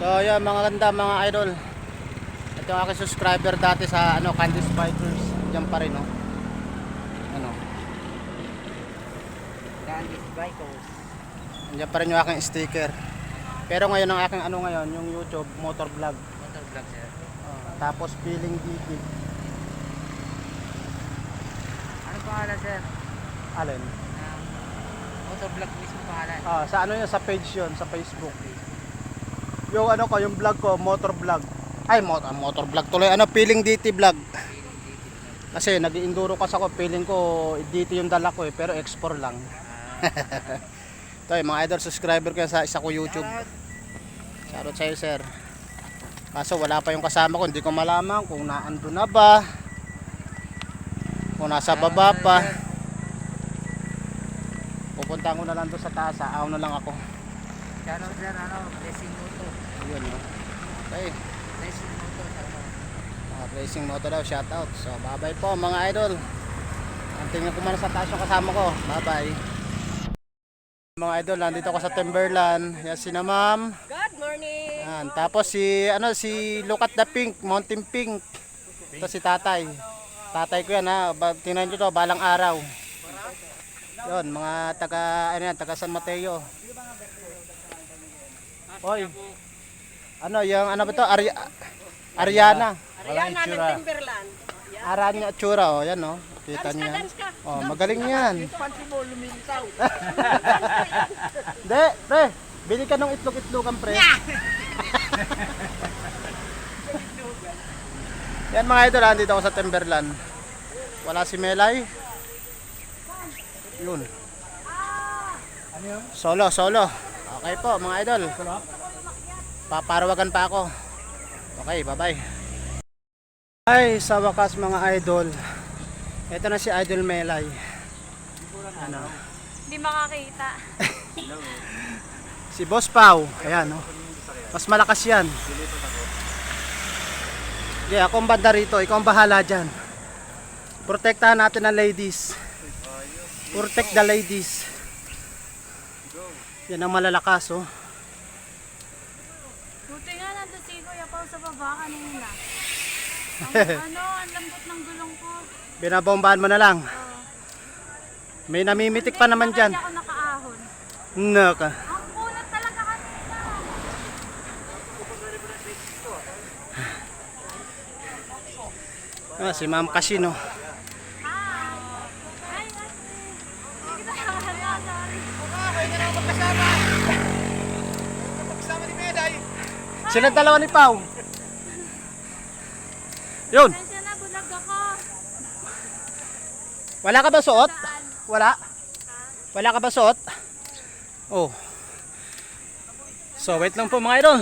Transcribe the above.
So yan mga ganda mga idol. Ito yung aking subscriber dati sa Candice Bikers. Diyan pa rin Candice Bikers. Diyan pa rin yung aking sticker. Pero ngayon ang aking ngayon yung YouTube motor vlog. Motor vlog sir. Tapos feeling gigit. Ano pangalan sir? Alin? Motor vlog mismo pangalan. Sa sa page yun, sa Facebook. Yung yung vlog ko, motor vlog. Ay, motor vlog tuloy. Feeling DT vlog. Kasi nag-enduro kasi ako, feeling ko DT yung dala ko pero export lang. Ito mga idol, subscriber ko sa isa ko YouTube. Shoutout sa'yo sir. Kaso wala pa yung kasama ko, hindi ko malaman kung naando na ba, kung nasa baba pa. Pupunta ko na lang doon sa taas, aaw na lang ako. Shoutout sir, Blessing Moto. Yun okay. Blessing Moto. Racing Moto daw, shoutout. So bye bye po mga idol. Tingnan ko muna sa taas yung kasama ko. Bye bye. Mga idol, nandito ako sa Timberland. Yan si na ma'am. Good morning. Yan. Tapos si Look at the Pink, Mountain Pink. Ito si tatay. Tatay ko yan tingnan nyo to, balang araw. Yun, mga taga San Mateo. Hoy. Yung ba to? Ariana. Ariana ng Timberland. Aranya Tsura, yan Kita niyo yan. Magaling yan. Pansin mo, lumilitaw. Hindi, pre. Bili ka ng itlog-itlogan, pre. Yan mga idol, dito ako sa Timberland. Wala si Melay. Yun. Solo. Okay po mga idol. Paparawagan pa ako. Okay, bye-bye. Ay, sa wakas mga idol. Ito na si Idol Melay. Hindi makakita. Si Boss Pau. Ayan, mas malakas yan. Okay, ako ang banda rito. Ikaw ang bahala dyan. Protektahan natin ang ladies. Protect the ladies. Yan ang malalakas, Buti nga nandun si Kuya Pao sa baba kanina. Ang lambot ng gulong ko. Binabombahan mo na lang. May namimitik pa naman dyan. Hindi ako nakaahon. Naka. Ang kulat talaga kanina. Si Ma'am Casino. Hi, ate. Hindi kita nakakala, sorry. Okay ka naman magkasama. Magkasama ni Meday. Sila dalawa ni Pau. Yun. Pasensya na, bulag ako. Wala ka ba suot? Wala. Wala ka ba suot? Oh. So wait lang po mga idol.